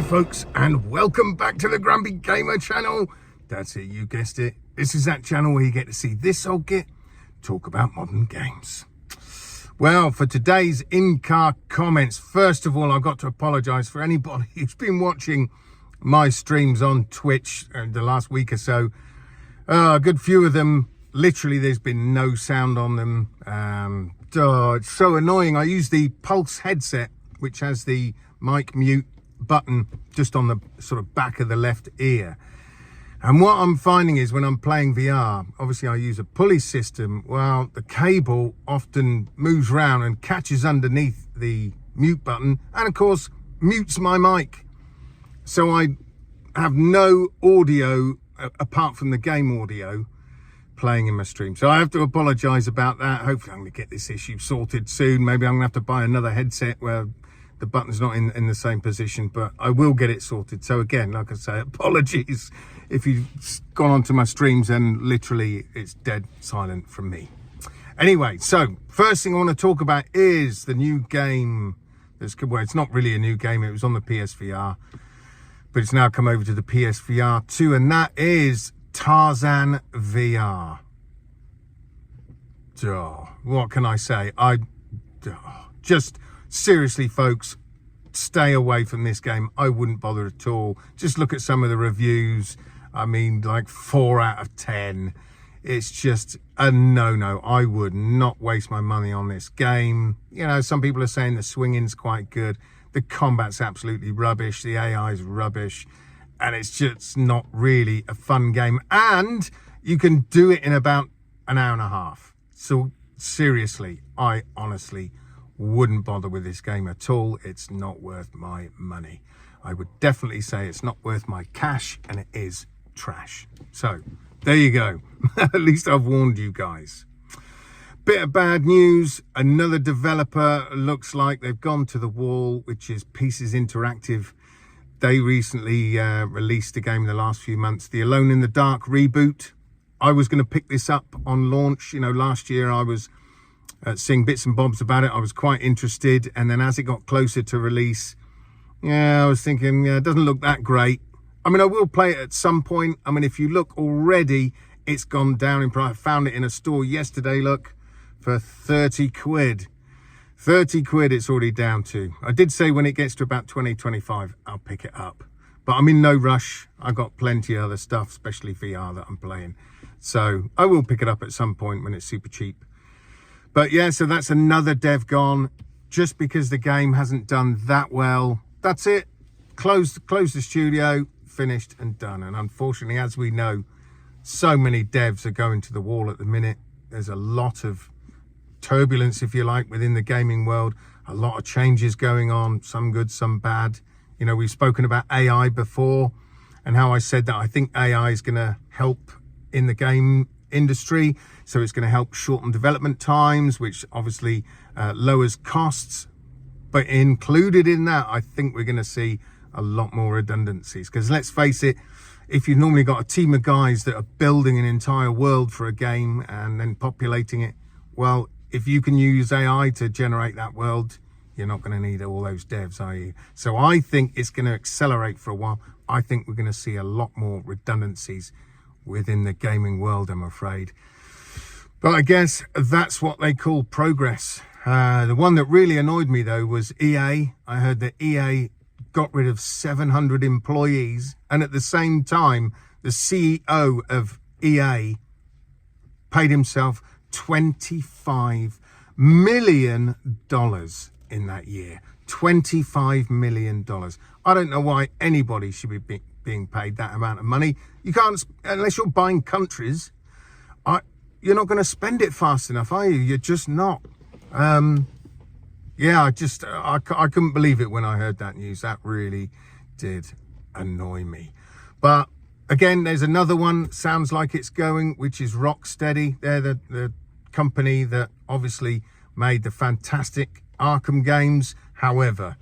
folks, and welcome back to the Grumpy Gamer channel. That's it, you guessed it. This is that channel where you get to see this old git talk about modern games. Well, for today's in-car comments, first of all, I've got to apologize for anybody who's been watching my streams on Twitch the last week or so. A good few of them, literally there's been no sound on them. It's so annoying. I use the Pulse headset, which has the mic mute button just on the sort of back of the left ear, and what I'm finding is when I'm playing VR, obviously I use a pulley system. Well, the cable often moves around and catches underneath the mute button and of course mutes my mic, so I have no audio apart from the game audio playing in my stream. So I have to apologize about that. Hopefully I'm going to get this issue sorted soon. Maybe I'm going to have to buy another headset where the button's not in the same position, but I will get it sorted. So again, like I say, apologies if you've gone onto my streams and literally it's dead silent from me. Anyway, so first thing I want to talk about is the new game. Well, it's not really a new game. It was on the PSVR, but it's now come over to the PSVR2, and that is Tarzan VR. Oh, what can I say? Just seriously, folks, stay away from this game. I wouldn't bother at all. Just look at some of the reviews. I mean, like 4 out of 10. It's just a no-no. I would not waste my money on this game. You know, some people are saying the swinging's quite good. The combat's absolutely rubbish. The AI is rubbish. And it's just not really a fun game. And you can do it in about an hour and a half. So seriously, I honestly wouldn't bother with this game at all. It's not worth my money. I would definitely say it's not worth my cash, and it is trash. So there you go. At least I've warned you guys. Bit of bad news. Another developer looks like they've gone to the wall, which is Pieces Interactive. They recently released a game in the last few months, the Alone in the Dark reboot. I was going to pick this up on launch. You know, last year I was seeing bits and bobs about it. I was quite interested, and then as it got closer to release, I was thinking, it doesn't look that great. I mean, I will play it at some point. I mean, if you look already, it's gone down in price. I found it in a store yesterday, look, for 30 quid. 30 quid it's already down to. I did say when it gets to about 20-25, I'll pick it up. But I'm in no rush. I've got plenty of other stuff, especially VR, that I'm playing. So I will pick it up at some point when it's super cheap. But yeah, so that's another dev gone, just because the game hasn't done that well. That's it. Close the studio, finished and done. And unfortunately, as we know, so many devs are going to the wall at the minute. There's a lot of turbulence, if you like, within the gaming world. A lot of changes going on, some good, some bad. You know, we've spoken about AI before, and how I said that I think AI is going to help in the game industry. So it's going to help shorten development times, which obviously lowers costs. But included in that, I think we're going to see a lot more redundancies. Because let's face it, if you've normally got a team of guys that are building an entire world for a game and then populating it, well, if you can use AI to generate that world, you're not going to need all those devs, are you? So I think it's going to accelerate for a while. I think we're going to see a lot more redundancies within the gaming world, I'm afraid. But I guess that's what they call progress. The one that really annoyed me, though, was EA. I heard that EA got rid of 700 employees, and at the same time, the CEO of EA paid himself $25 million in that year. $25 million. I don't know why anybody should be being paid that amount of money. You can't, unless you're buying countries, you're not going to spend it fast enough, are you? You're just not. Yeah, I couldn't believe it when I heard that news. That really did annoy me. But again, there's another one, sounds like it's going, which is Rocksteady. They're the company that obviously made the fantastic Arkham games. However,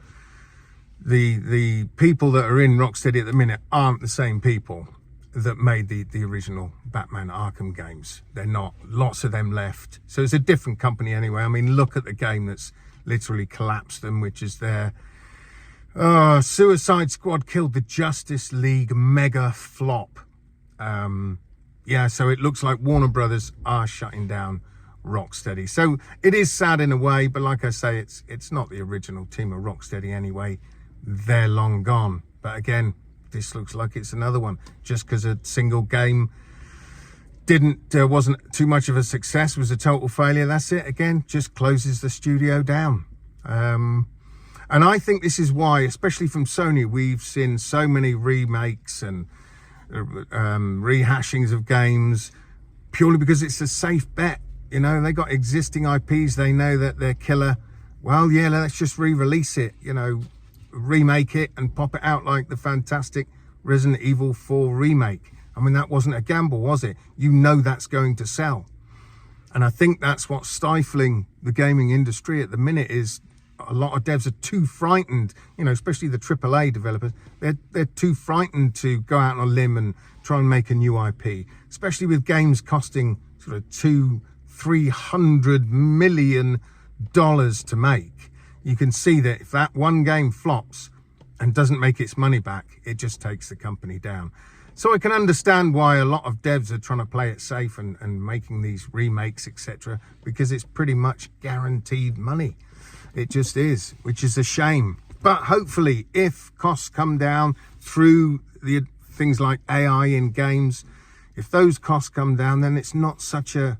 the people that are in Rocksteady at the minute aren't the same people that made the original Batman Arkham games. They're not. Lots of them left. So it's a different company anyway. I mean, look at the game that's literally collapsed them, which is their Suicide Squad killed the Justice League mega flop. Yeah, so it looks like Warner Brothers are shutting down Rocksteady. So it is sad in a way, but like I say, it's not the original team of Rocksteady anyway. They're long gone. But again, this looks like it's another one. Just because a single game wasn't too much of a success, was a total failure, that's it. Again, just closes the studio down. And I think this is why, especially from Sony, we've seen so many remakes and rehashings of games, purely because it's a safe bet. You know, they got existing IPs, they know that they're killer. Well, yeah, let's just re-release it, you know, remake it and pop it out like the fantastic Resident Evil 4 remake. I mean, that wasn't a gamble, was it? You know that's going to sell. And I think that's what's stifling the gaming industry at the minute, is a lot of devs are too frightened, you know, especially the AAA developers. They're too frightened to go out on a limb and try and make a new IP, especially with games costing sort of $200-300 million to make. You can see that if that one game flops and doesn't make its money back, it just takes the company down. So I can understand why a lot of devs are trying to play it safe and making these remakes, etc., because it's pretty much guaranteed money. It just is, which is a shame. But hopefully, if costs come down through the things like AI in games, if those costs come down, then it's not such a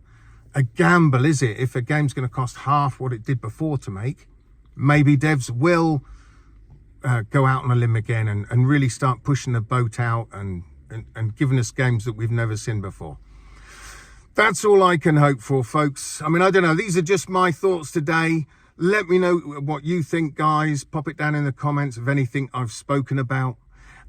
gamble, is it? If a game's going to cost half what it did before to make, maybe devs will go out on a limb again and really start pushing the boat out and giving us games that we've never seen before. That's all I can hope for, folks. I mean, I don't know. These are just my thoughts today. Let me know what you think, guys. Pop it down in the comments of anything I've spoken about.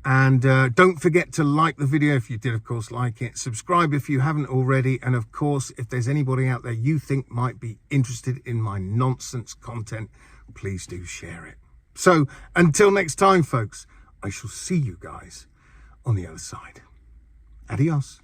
And don't forget to like the video if you did, of course, like it. Subscribe if you haven't already. And of course, if there's anybody out there you think might be interested in my nonsense content, please do share it. So until next time, folks, I shall see you guys on the other side. Adios.